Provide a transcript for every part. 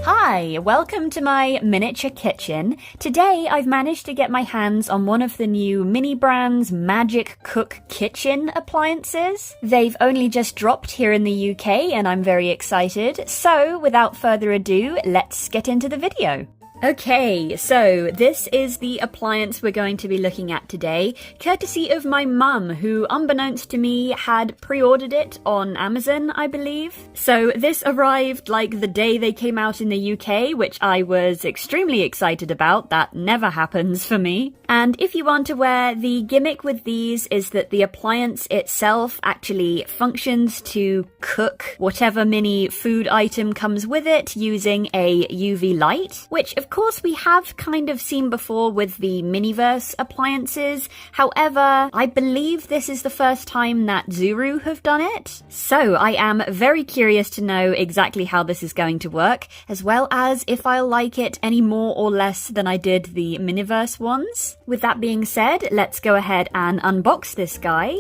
Hi, welcome to my miniature kitchen. Today I've managed to get my hands on one of the new mini brand's Magic Cook kitchen appliances. They've only just dropped here in the UK and I'm very excited. So without further ado, let's get into the video. Okay, so this is the appliance we're going to be looking at today, courtesy of my mum, who, unbeknownst to me, had pre-ordered it on Amazon, I believe. So this arrived like the day they came out in the UK, which I was extremely excited about. That never happens for me. And if you aren't aware, the gimmick with these is that the appliance itself actually functions to cook whatever mini food item comes with it using a UV light, which of course we have kind of seen before with the Miniverse appliances. However, I believe this is the first time that Zuru have done it. So I am very curious to know exactly how this is going to work, as well as if I'll like it any more or less than I did the Miniverse ones. With that being said, let's go ahead and unbox this guy.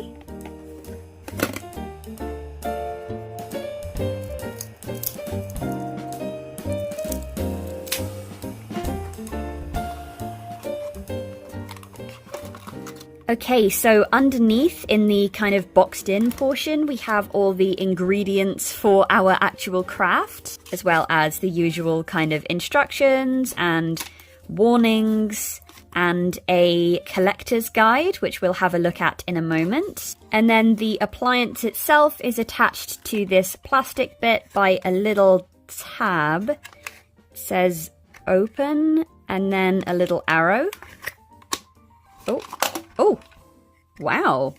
Okay, so underneath in the kind of boxed in portion, we have all the ingredients for our actual craft, as well as the usual kind of instructions and warnings and a collector's guide, which we'll have a look at in a moment. And then the appliance itself is attached to this plastic bit by a little tab. It says open and then a little arrow. Oh, wow,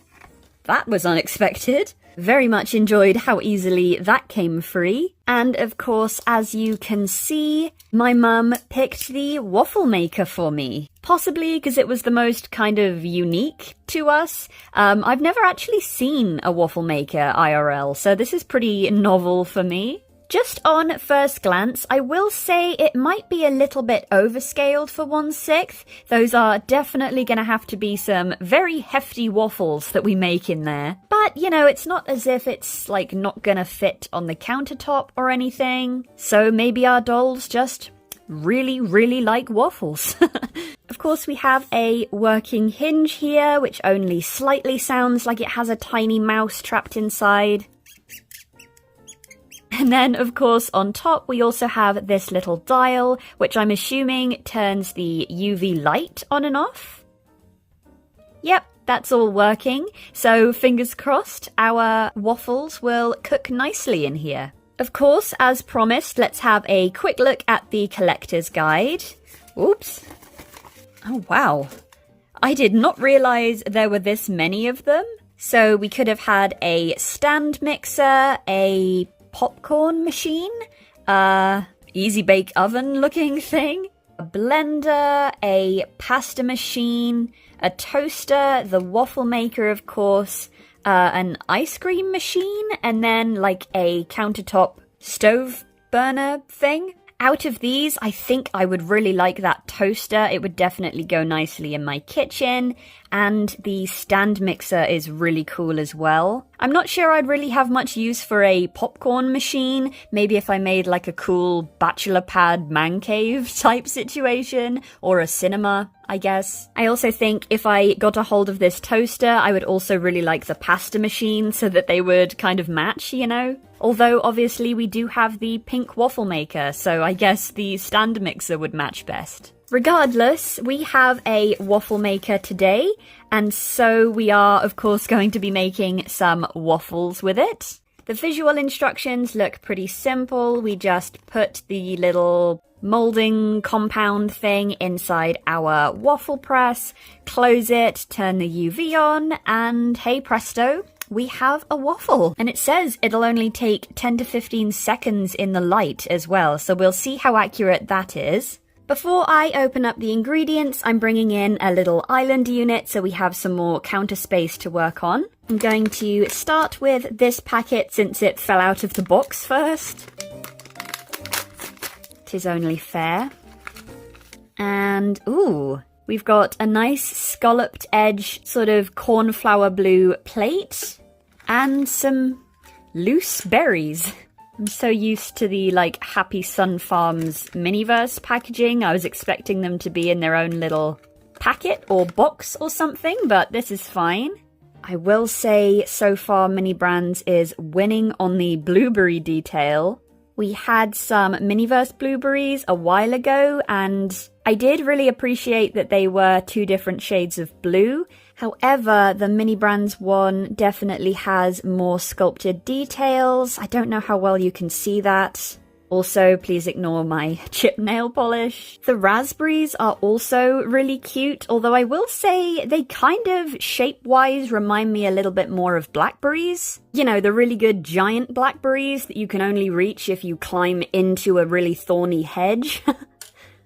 that was unexpected. Very much enjoyed how easily that came free. And of course, as you can see, my mum picked the waffle maker for me. Possibly because it was the most kind of unique to us. I've never actually seen a waffle maker IRL, so this is pretty novel for me. Just on first glance, I will say it might be a little bit overscaled for 1/6. Those are definitely going to have to be some very hefty waffles that we make in there. But, you know, it's not as if it's, like, not going to fit on the countertop or anything. So maybe our dolls just really, really like waffles. Of course, we have a working hinge here, which only slightly sounds like it has a tiny mouse trapped inside. And then, of course, on top, we also have this little dial, which I'm assuming turns the UV light on and off. Yep, that's all working. So, fingers crossed, our waffles will cook nicely in here. Of course, as promised, let's have a quick look at the collector's guide. Oops. Oh, wow. I did not realize there were this many of them. So, we could have had a stand mixer, a popcorn machine, easy bake oven looking thing, a blender, a pasta machine, a toaster, the waffle maker of course, an ice cream machine, and then like a countertop stove burner thing. Out of these, I think I would really like that toaster. It would definitely go nicely in my kitchen. And the stand mixer is really cool as well. I'm not sure I'd really have much use for a popcorn machine. Maybe if I made like a cool bachelor pad man cave type situation, or a cinema, I guess. I also think if I got a hold of this toaster, I would also really like the pasta machine so that they would kind of match, you know? Although obviously we do have the pink waffle maker, so I guess the stand mixer would match best. Regardless, we have a waffle maker today, and so we are, of course, going to be making some waffles with it. The visual instructions look pretty simple. We just put the little molding compound thing inside our waffle press, close it, turn the UV on, and hey presto, we have a waffle. And it says it'll only take 10 to 15 seconds in the light as well, so we'll see how accurate that is. Before I open up the ingredients, I'm bringing in a little island unit so we have some more counter space to work on. I'm going to start with this packet since it fell out of the box first. 'Tis only fair. And, ooh, we've got a nice scalloped edge, sort of cornflower blue plate, and some loose berries. I'm so used to the, like, Happy Sun Farms Miniverse packaging. I was expecting them to be in their own little packet or box or something, but this is fine. I will say, so far, Mini Brands is winning on the blueberry detail. We had some Miniverse blueberries a while ago, and I did really appreciate that they were 2 different shades of blue. However, the Mini Brands one definitely has more sculpted details. I don't know how well you can see that. Also, please ignore my chip nail polish. The raspberries are also really cute, although I will say they kind of shape-wise remind me a little bit more of blackberries. You know, the really good giant blackberries that you can only reach if you climb into a really thorny hedge.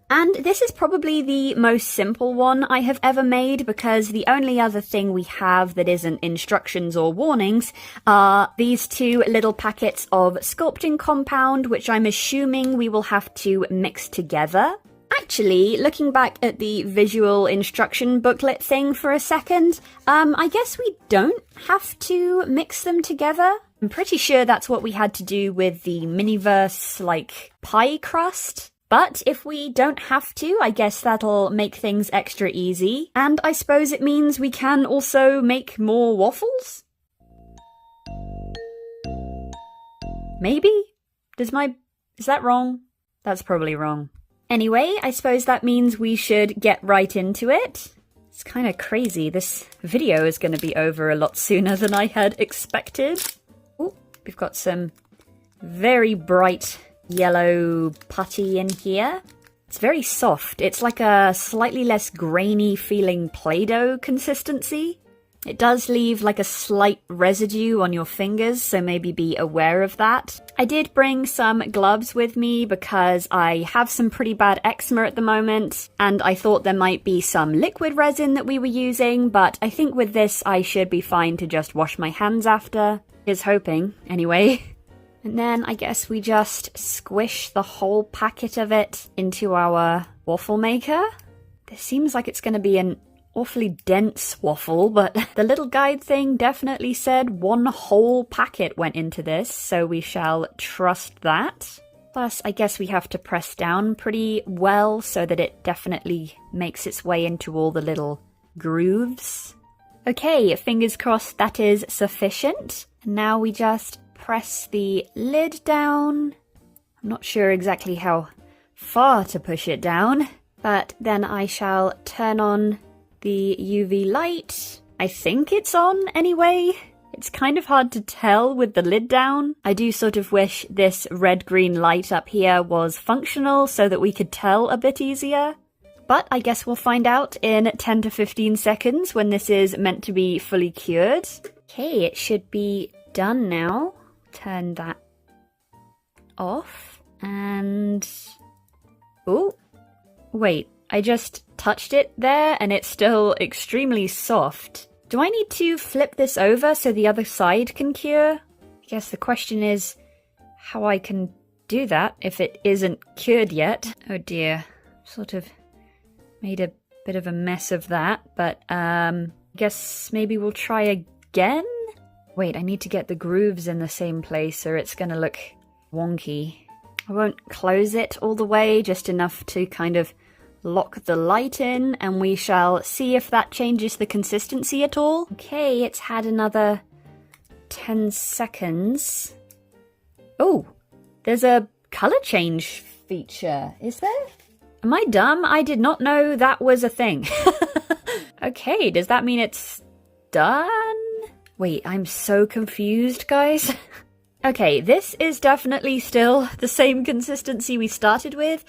And this is probably the most simple one I have ever made, because the only other thing we have that isn't instructions or warnings are these 2 little packets of sculpting compound, which I'm assuming we will have to mix together. Actually, looking back at the visual instruction booklet thing for a second, I guess we don't have to mix them together. I'm pretty sure that's what we had to do with the Miniverse, like, pie crust. But if we don't have to, I guess that'll make things extra easy. And I suppose it means we can also make more waffles? Maybe? Is that wrong? That's probably wrong. Anyway, I suppose that means we should get right into it. It's kind of crazy. This video is going to be over a lot sooner than I had expected. Ooh, we've got some very bright yellow putty in here. It's very soft. It's like a slightly less grainy feeling Play-Doh consistency. It does leave like a slight residue on your fingers, so maybe be aware of that. I did bring some gloves with me because I have some pretty bad eczema at the moment, and I thought there might be some liquid resin that we were using, but I think with this I should be fine to just wash my hands after. Here's hoping, anyway. And then I guess we just squish the whole packet of it into our waffle maker. This seems like it's going to be an awfully dense waffle, but the little guide thing definitely said 1 whole packet went into this, so we shall trust that. Plus, I guess we have to press down pretty well so that it definitely makes its way into all the little grooves. Okay, fingers crossed that is sufficient. And now we just press the lid down. I'm not sure exactly how far to push it down, but then I shall turn on the UV light. I think it's on anyway. It's kind of hard to tell with the lid down. I do sort of wish this red-green light up here was functional so that we could tell a bit easier. But I guess we'll find out in 10 to 15 seconds when this is meant to be fully cured. Okay, it should be done now. Turn that off, and oh, wait, I just touched it there and it's still extremely soft. Do I need to flip this over so the other side can cure? I guess the question is how I can do that if it isn't cured yet. Oh dear, sort of made a bit of a mess of that, but I guess maybe we'll try again? Wait, I need to get the grooves in the same place or it's gonna look wonky. I won't close it all the way, just enough to kind of lock the light in, and we shall see if that changes the consistency at all. Okay, it's had another 10 seconds. Oh, there's a color change feature, is there? Am I dumb? I did not know that was a thing. Okay, does that mean it's done? Wait, I'm so confused, guys. Okay, this is definitely still the same consistency we started with.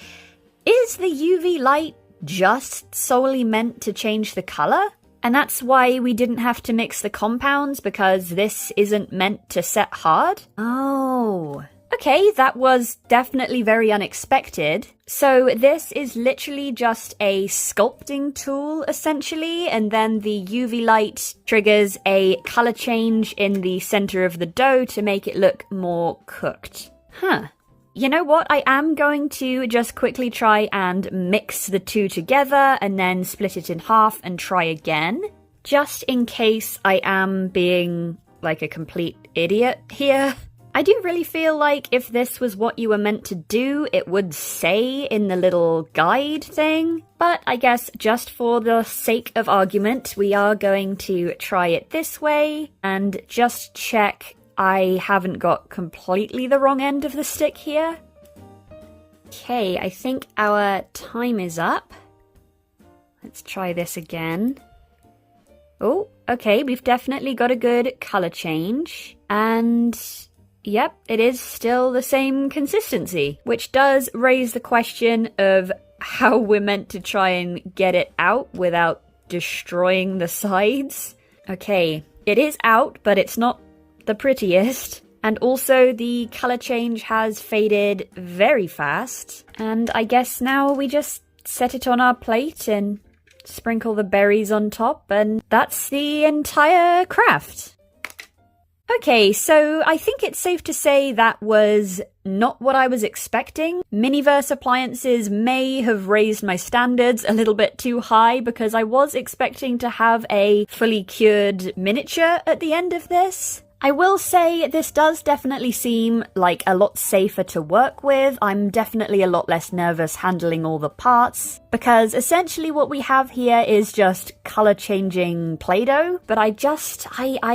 Is the UV light just solely meant to change the color? And that's why we didn't have to mix the compounds, because this isn't meant to set hard? Oh. Okay, that was definitely very unexpected. So this is literally just a sculpting tool, essentially, and then the UV light triggers a color change in the center of the dough to make it look more cooked. Huh. You know what? I am going to just quickly try and mix the two together and then split it in half and try again, just in case I am being like a complete idiot here. I do really feel like if this was what you were meant to do, it would say in the little guide thing. But I guess just for the sake of argument, we are going to try it this way and just check I haven't got completely the wrong end of the stick here. Okay, I think our time is up. Let's try this again. Oh, okay, we've definitely got a good color change. And yep, it is still the same consistency, which does raise the question of how we're meant to try and get it out without destroying the sides. Okay, it is out, but it's not the prettiest. And also the color change has faded very fast. And I guess now we just set it on our plate and sprinkle the berries on top, and that's the entire craft. Okay, so I think it's safe to say that was not what I was expecting. Miniverse appliances may have raised my standards a little bit too high because I was expecting to have a fully cured miniature at the end of this. I will say this does definitely seem like a lot safer to work with. I'm definitely a lot less nervous handling all the parts because essentially what we have here is just color changing Play-Doh, but I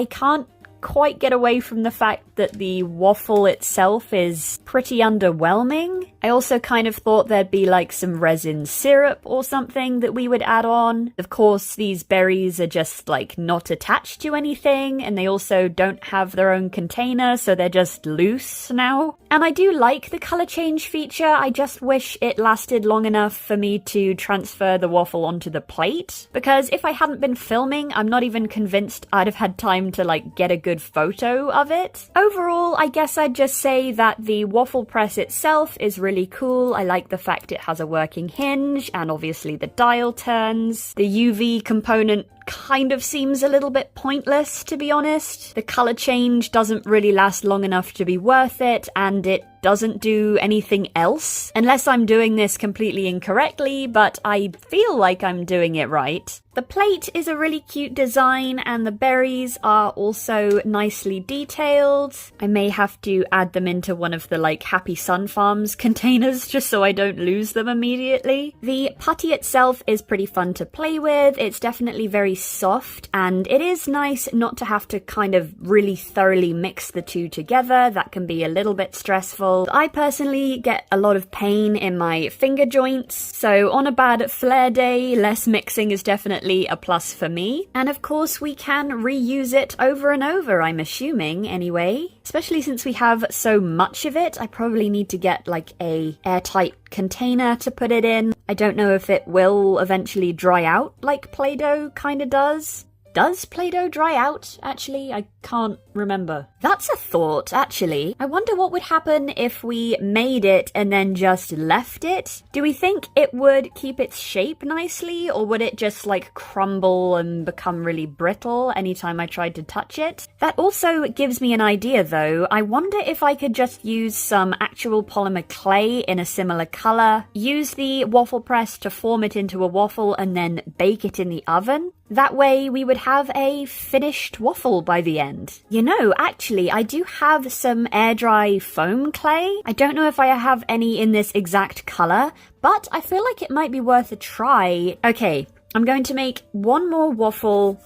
can't quite get away from the fact that the waffle itself is pretty underwhelming. I also kind of thought there'd be like some resin syrup or something that we would add on. Of course, these berries are just like not attached to anything, and they also don't have their own container, so they're just loose now. And I do like the color change feature, I just wish it lasted long enough for me to transfer the waffle onto the plate, because if I hadn't been filming, I'm not even convinced I'd have had time to like get a good photo of it. Overall, I guess I'd just say that the waffle press itself is really cool. I like the fact it has a working hinge, and obviously the dial turns. The UV component kind of seems a little bit pointless, to be honest. The color change doesn't really last long enough to be worth it, and it doesn't do anything else. Unless I'm doing this completely incorrectly, but I feel like I'm doing it right. The plate is a really cute design, and the berries are also nicely detailed. I may have to add them into one of the like Happy Sun Farms containers just so I don't lose them immediately. The putty itself is pretty fun to play with. It's definitely very soft, and it is nice not to have to kind of really thoroughly mix the two together. That can be a little bit stressful. I personally get a lot of pain in my finger joints, so on a bad flare day, less mixing is definitely a plus for me. And of course we can reuse it over and over, I'm assuming, anyway. Especially since we have so much of it, I probably need to get like a airtight container to put it in. I don't know if it will eventually dry out like Play-Doh kinda does. Does Play-Doh dry out, actually? I can't remember. That's a thought, actually. I wonder what would happen if we made it and then just left it. Do we think it would keep its shape nicely, or would it just like crumble and become really brittle anytime I tried to touch it? That also gives me an idea though. I wonder if I could just use some actual polymer clay in a similar color, use the waffle press to form it into a waffle and then bake it in the oven. That way we would have a finished waffle by the end. You know, actually, I do have some air dry foam clay. I don't know if I have any in this exact color, but I feel like it might be worth a try. Okay, I'm going to make one more waffle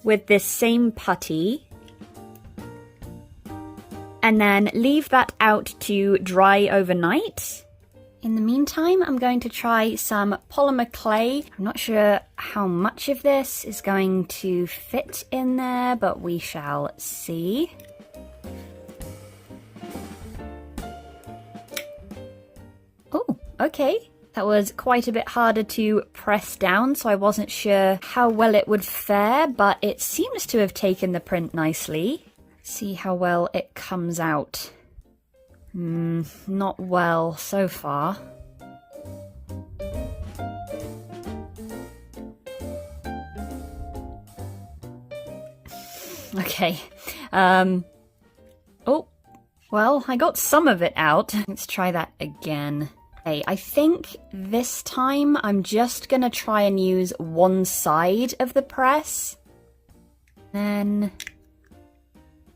with this same putty, and then leave that out to dry overnight. In the meantime, I'm going to try some polymer clay. I'm not sure how much of this is going to fit in there, but we shall see. Oh, okay. That was quite a bit harder to press down, so I wasn't sure how well it would fare, but it seems to have taken the print nicely. Let's see how well it comes out. Not well so far. Okay. Oh, well, I got some of it out. Let's try that again. Okay, I think this time I'm just gonna try and use one side of the press. Then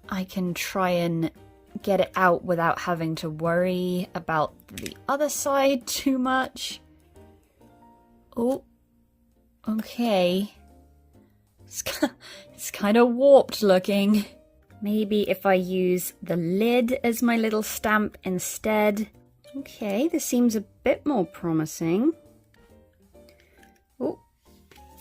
I can try and get it out without having to worry about the other side too much. Oh, okay. It's kind of warped looking. Maybe if I use the lid as my little stamp instead. Okay, this seems a bit more promising. Oh,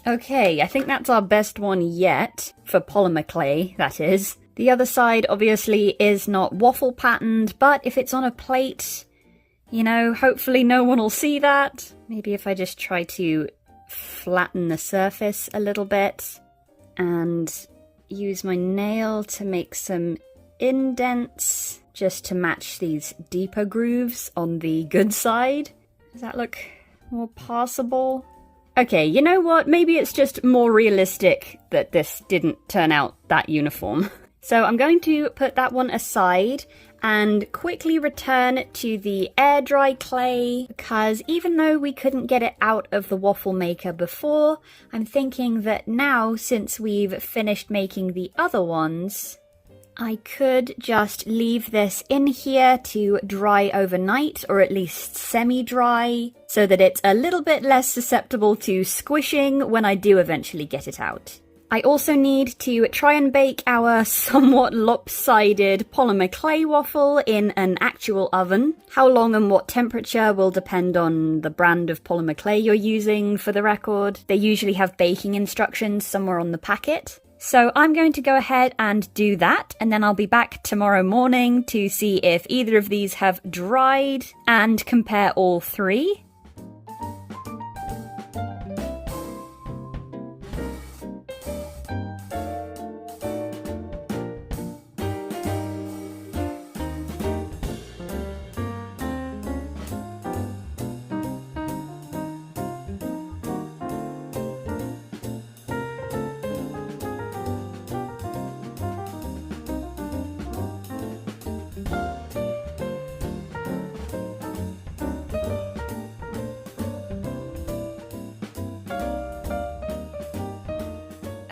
okay, I think that's our best one yet, for polymer clay, that is. The other side obviously is not waffle patterned, but if it's on a plate, you know, hopefully no one will see that. Maybe if I just try to flatten the surface a little bit and use my nail to make some indents just to match these deeper grooves on the good side. Does that look more passable? Okay, you know what? Maybe it's just more realistic that this didn't turn out that uniform. So I'm going to put that one aside and quickly return to the air dry clay, because even though we couldn't get it out of the waffle maker before, I'm thinking that now, since we've finished making the other ones, I could just leave this in here to dry overnight, or at least semi-dry, so that it's a little bit less susceptible to squishing when I do eventually get it out. I also need to try and bake our somewhat lopsided polymer clay waffle in an actual oven. How long and what temperature will depend on the brand of polymer clay you're using, for the record. They usually have baking instructions somewhere on the packet. So I'm going to go ahead and do that, and then I'll be back tomorrow morning to see if either of these have dried and compare all three.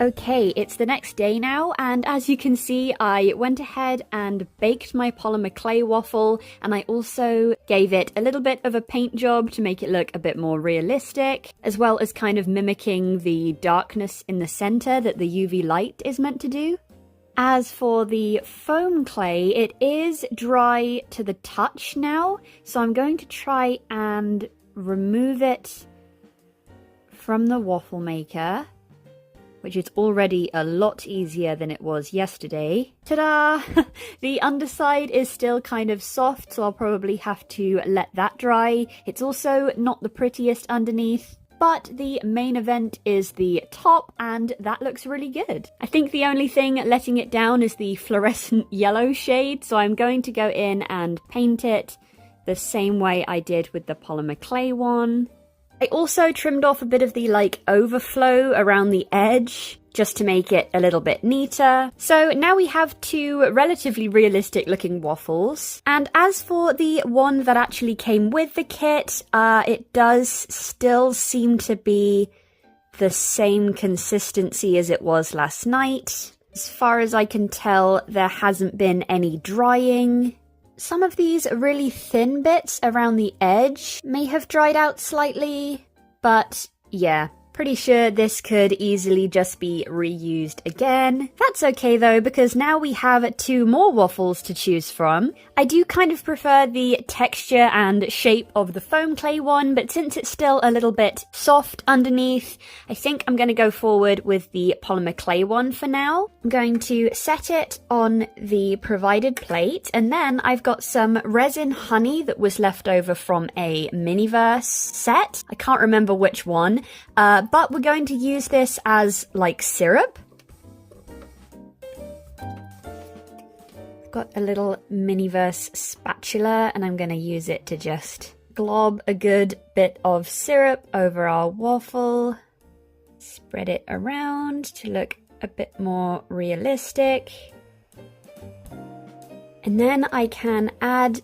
Okay, it's the next day now, and as you can see, I went ahead and baked my polymer clay waffle, and I also gave it a little bit of a paint job to make it look a bit more realistic, as well as kind of mimicking the darkness in the center that the UV light is meant to do. As for the foam clay, it is dry to the touch now, so I'm going to try and remove it from the waffle maker, which is already a lot easier than it was yesterday. Ta-da! The underside is still kind of soft, so I'll probably have to let that dry. It's also not the prettiest underneath, but the main event is the top, and that looks really good. I think the only thing letting it down is the fluorescent yellow shade, so I'm going to go in and paint it the same way I did with the polymer clay one. I also trimmed off a bit of the overflow around the edge just to make it a little bit neater. So now we have two relatively realistic looking waffles. And as for the one that actually came with the kit, it does still seem to be the same consistency as it was last night. As far as I can tell, there hasn't been any drying. Some of these really thin bits around the edge may have dried out slightly, but yeah, pretty sure this could easily just be reused again. That's okay though, because now we have two more waffles to choose from. I do kind of prefer the texture and shape of the foam clay one, but since it's still a little bit soft underneath, I think I'm going to go forward with the polymer clay one for now. I'm going to set it on the provided plate, and then I've got some resin honey that was left over from a Miniverse set. I can't remember which one, but we're going to use this as syrup. I've got a little Miniverse spatula, and I'm going to use it to just glob a good bit of syrup over our waffle. Spread it around to look a bit more realistic. And then I can add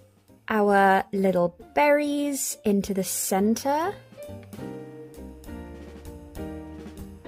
our little berries into the center,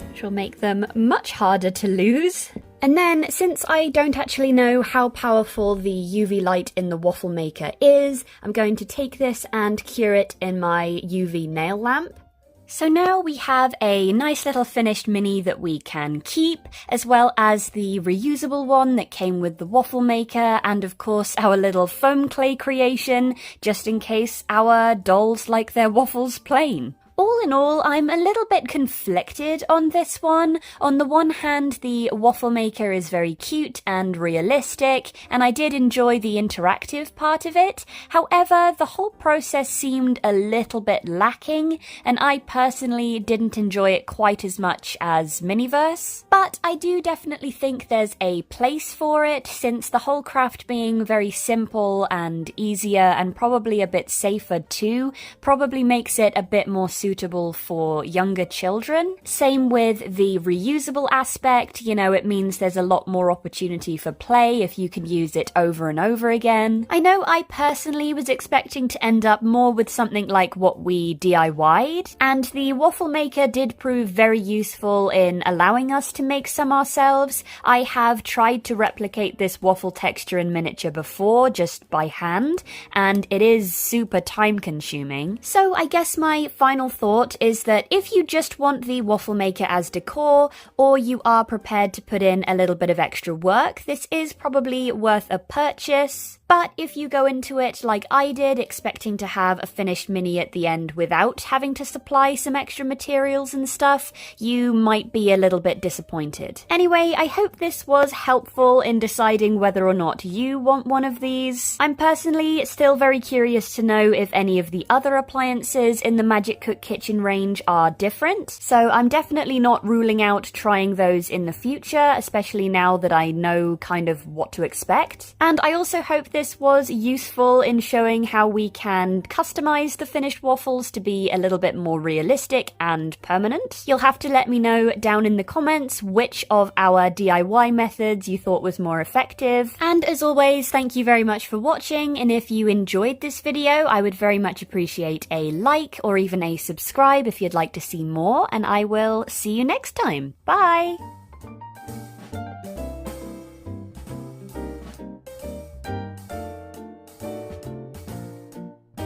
which will make them much harder to lose. And then, since I don't actually know how powerful the UV light in the waffle maker is, I'm going to take this and cure it in my UV nail lamp. So now we have a nice little finished mini that we can keep, as well as the reusable one that came with the waffle maker, and of course our little foam clay creation, just in case our dolls like their waffles plain. All in all, I'm a little bit conflicted on this one. On the one hand, the waffle maker is very cute and realistic, and I did enjoy the interactive part of it. However, the whole process seemed a little bit lacking, and I personally didn't enjoy it quite as much as Miniverse. But I do definitely think there's a place for it, since the whole craft being very simple and easier and probably a bit safer too, probably makes it a bit more suitable for younger children. Same with the reusable aspect, you know, it means there's a lot more opportunity for play if you can use it over and over again. I know I personally was expecting to end up more with something like what we DIY'd, and the waffle maker did prove very useful in allowing us to make some ourselves. I have tried to replicate this waffle texture in miniature before, just by hand, and it is super time consuming. So I guess my final thought is that if you just want the waffle maker as decor, or you are prepared to put in a little bit of extra work, this is probably worth a purchase. But if you go into it like I did, expecting to have a finished mini at the end without having to supply some extra materials and stuff, you might be a little bit disappointed. Anyway, I hope this was helpful in deciding whether or not you want one of these. I'm personally still very curious to know if any of the other appliances in the Magic Cook Kitchen range are different, so I'm definitely not ruling out trying those in the future, especially now that I know kind of what to expect. And I also hope this was useful in showing how we can customize the finished waffles to be a little bit more realistic and permanent. You'll have to let me know down in the comments which of our DIY methods you thought was more effective. And as always, thank you very much for watching, and if you enjoyed this video, I would very much appreciate a like or even a subscribe if you'd like to see more, and I will see you next time. Bye!